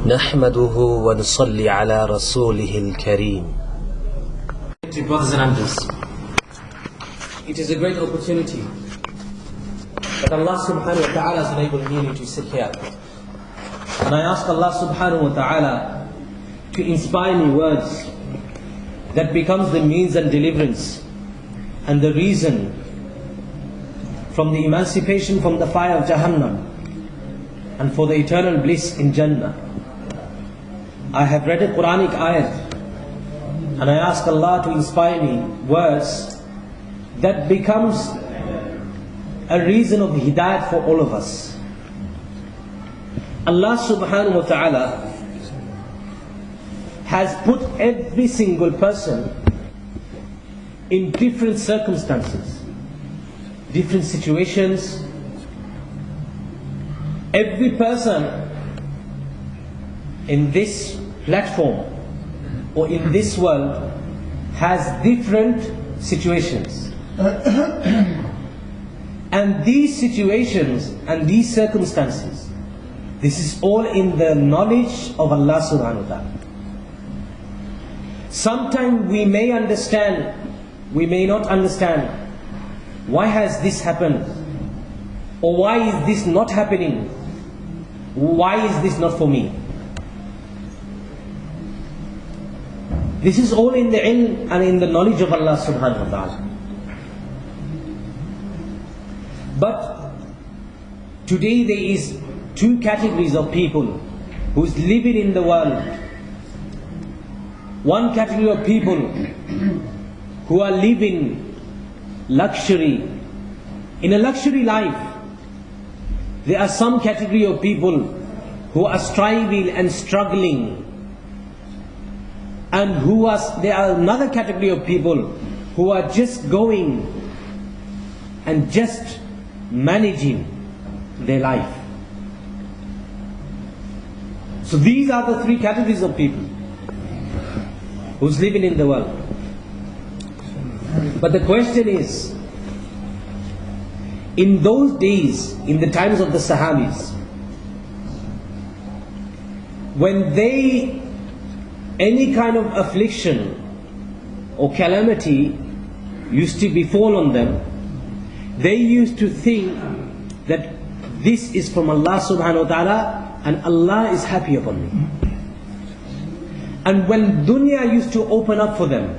نحمده ونصلي على رسوله الكريم. Brothers and sisters, it is a great opportunity that Allah subhanahu wa ta'ala has enabled me to sit here. And I ask Allah subhanahu wa ta'ala to inspire me words that becomes the means and deliverance and the reason from the emancipation from the fire of Jahannam and for the eternal bliss in Jannah. I have read a Quranic ayat and I ask Allah to inspire me words that becomes a reason of hidayat for all of us. Allah subhanahu wa ta'ala has put every single person in different circumstances, different situations. Every person in this platform or in this world has different situations. And these situations and these circumstances, this is all in the knowledge of Allah subhanahu wa ta'ala. Sometimes we may understand, we may not understand, why has this happened? Or why is this not happening? Why is this not for me? This is all in the ilm and in the knowledge of Allah subhanahu wa ta'ala. But today there is two categories of people who's living in the world. One category of people who are living luxury, in a luxury life. There are some category of people who are striving and struggling, and there are another category of people who are just going and just managing their life. So these are the three categories of people who's living in the world. But the question is, in those days, in the times of the Sahabis, when any kind of affliction or calamity used to befall on them, they used to think that this is from Allah subhanahu wa ta'ala and Allah is happy upon me. And when dunya used to open up for them,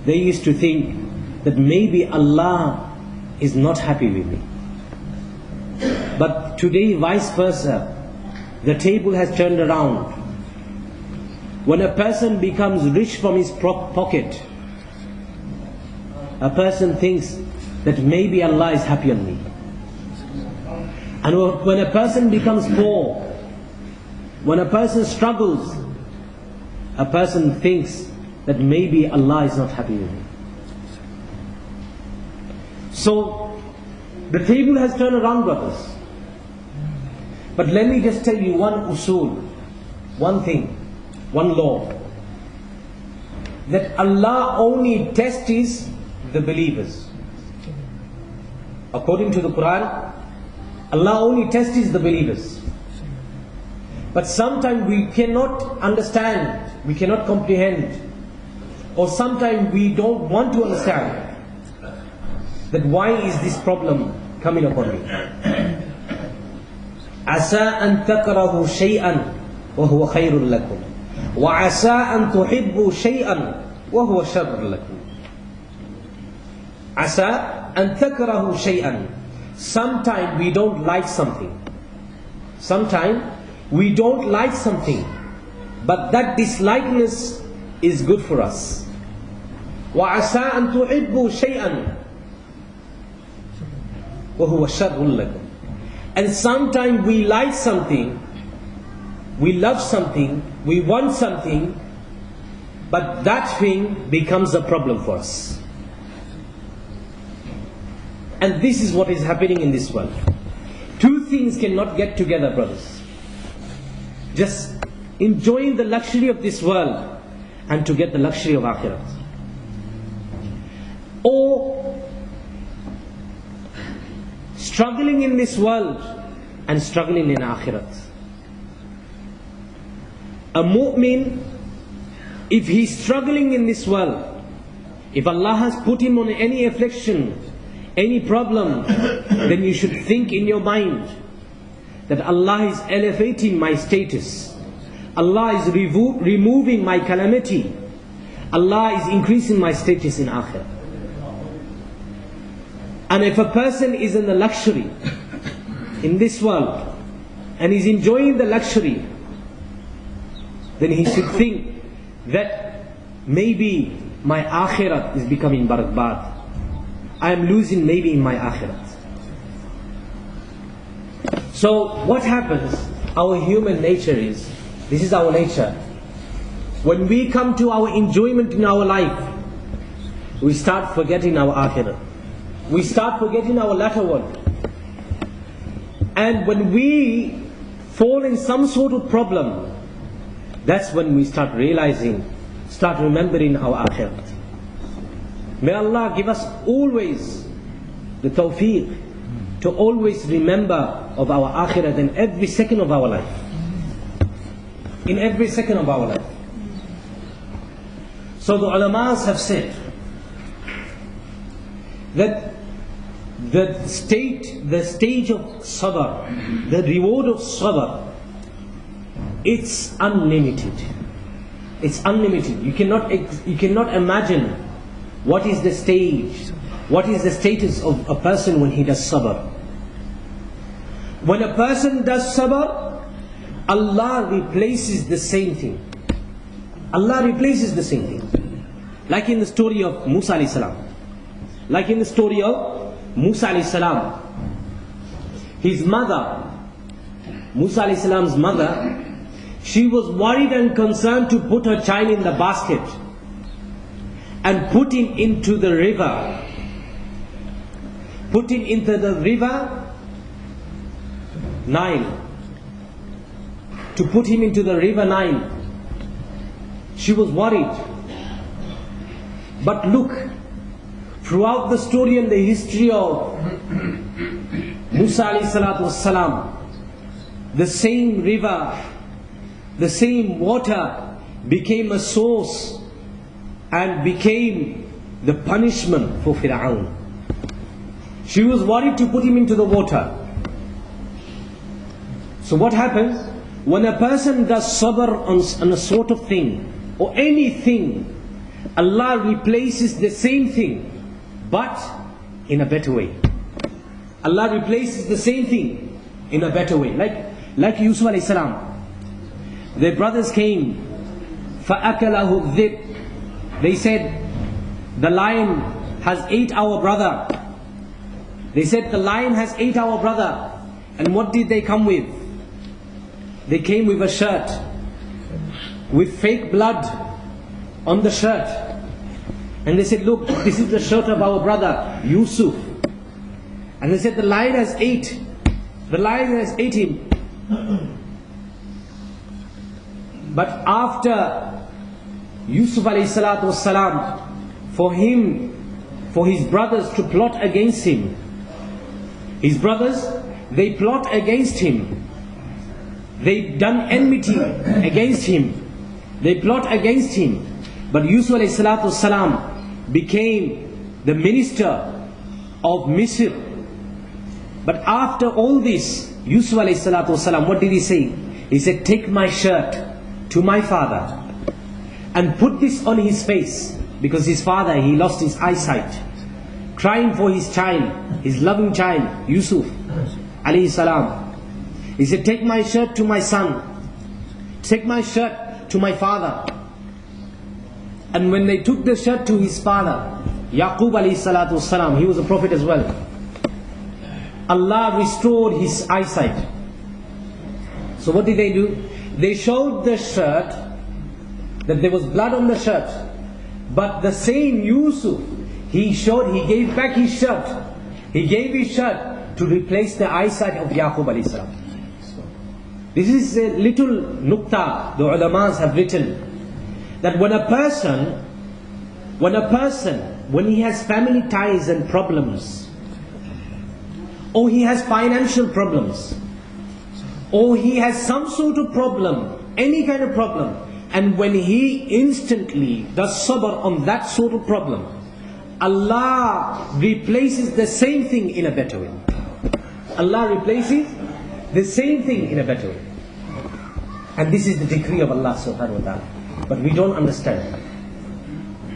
they used to think that maybe Allah is not happy with me. But today, vice versa, the table has turned around. When a person becomes rich from his pocket, a person thinks that maybe Allah is happy on me. And when a person becomes poor, when a person struggles, a person thinks that maybe Allah is not happy with me. So, the table has turned around, brothers. But let me just tell you one usul, one thing, one law. That Allah only tests the believers. According to the Quran, Allah only tests the believers. But sometimes we cannot understand, we cannot comprehend, or sometimes we don't want to understand that why is this problem coming upon me. عَسَىٰ أَن تَكْرَهُوا شَيْئًا وَهُوَ خَيْرٌ لَكُمْ وَعَسَىٰ أَن تُحِبُّوا شَيْئًا وَهُوَ شَرٌ لَكُمْ. عَسَىٰ أَن تَكْرَهُوا شَيْئًا. Sometimes we don't like something. Sometimes we don't like something, but that dislikeness is good for us. وَعَسَىٰ أَن تُحِبُّوا شَيْئًا وَهُوَ شَرٌ لَكُمْ. And sometimes we like something, we love something, we want something, but that thing becomes a problem for us. And this is what is happening in this world. Two things cannot get together, brothers. Just enjoying the luxury of this world and to get the luxury of Akhirat. Or struggling in this world and struggling in Akhirat. A mu'min, if he's struggling in this world, if Allah has put him on any affliction, any problem, then you should think in your mind that Allah is elevating my status. Allah is removing my calamity. Allah is increasing my status in Akhirah. And if a person is in the luxury in this world and is enjoying the luxury, then he should think that maybe my Akhirat is becoming barbad. I am losing maybe in my Akhirat. So what happens? Our human nature is, this is our nature. When we come to our enjoyment in our life, we start forgetting our Akhirat. We start forgetting our latter one. And when we fall in some sort of problem, that's when we start realizing, start remembering our Akhirat. May Allah give us always the tawfiq to always remember of our Akhirat in every second of our life. In every second of our life. So the ulamas have said that the stage of sabr, the reward of sabr, it's unlimited. It's unlimited. You cannot imagine what is the stage, what is the status of a person when he does sabr. When a person does sabr, Allah replaces the same thing. Allah replaces the same thing. Like in the story of Musa alayhi salam. Like in the story of Musa alayhi salam. His mother, Musa alayhi salam's mother, she was worried and concerned to put her child in the basket and put him into the river. Put him into the river Nile. To put him into the river Nile. She was worried. But look, throughout the story and the history of Musa alayhi salatu wassalam, the same river, the same water became a source and became the punishment for Fir'aun. She was worried to put him into the water. So what happens? When a person does sabr on a sort of thing, or anything, Allah replaces the same thing, but in a better way. Allah replaces the same thing in a better way. Like Yusuf alayhi salam. Their brothers came, فَأَكَلَهُ الذِّئْبُ. They said, the lion has ate our brother. They said, the lion has ate our brother. And what did they come with? They came with a shirt, with fake blood on the shirt. And they said, look, this is the shirt of our brother, Yusuf. And they said, the lion has ate him. But after Yusuf alayhi salatu wassalam, for his brothers to plot against him, his brothers, they plot against him. They done enmity against him. They plot against him. But Yusuf alayhi salatu wassalam became the minister of Misr. But after all this, Yusuf alayhi salatu wassalam, what did he say? He said, take my shirt to my father and put this on his face, because his father, he lost his eyesight, crying for his child, his loving child, Yusuf alayhi salam. He said, take my shirt to my son, take my shirt to my father. And when they took the shirt to his father, Yaqub alayhi salatu wasalam, he was a prophet as well, Allah restored his eyesight. So what did they do? They showed the shirt, that there was blood on the shirt. But the same Yusuf, he gave back his shirt. He gave his shirt to replace the eyesight of Yaqub alayhi salam. This is a little nukta the ulamas have written, that when he has family ties and problems, or he has financial problems, or he has some sort of problem, any kind of problem, and when he instantly does sabr on that sort of problem, Allah replaces the same thing in a better way. Allah replaces the same thing in a better way. And this is the decree of Allah subhanahu wa ta'ala. But we don't understand.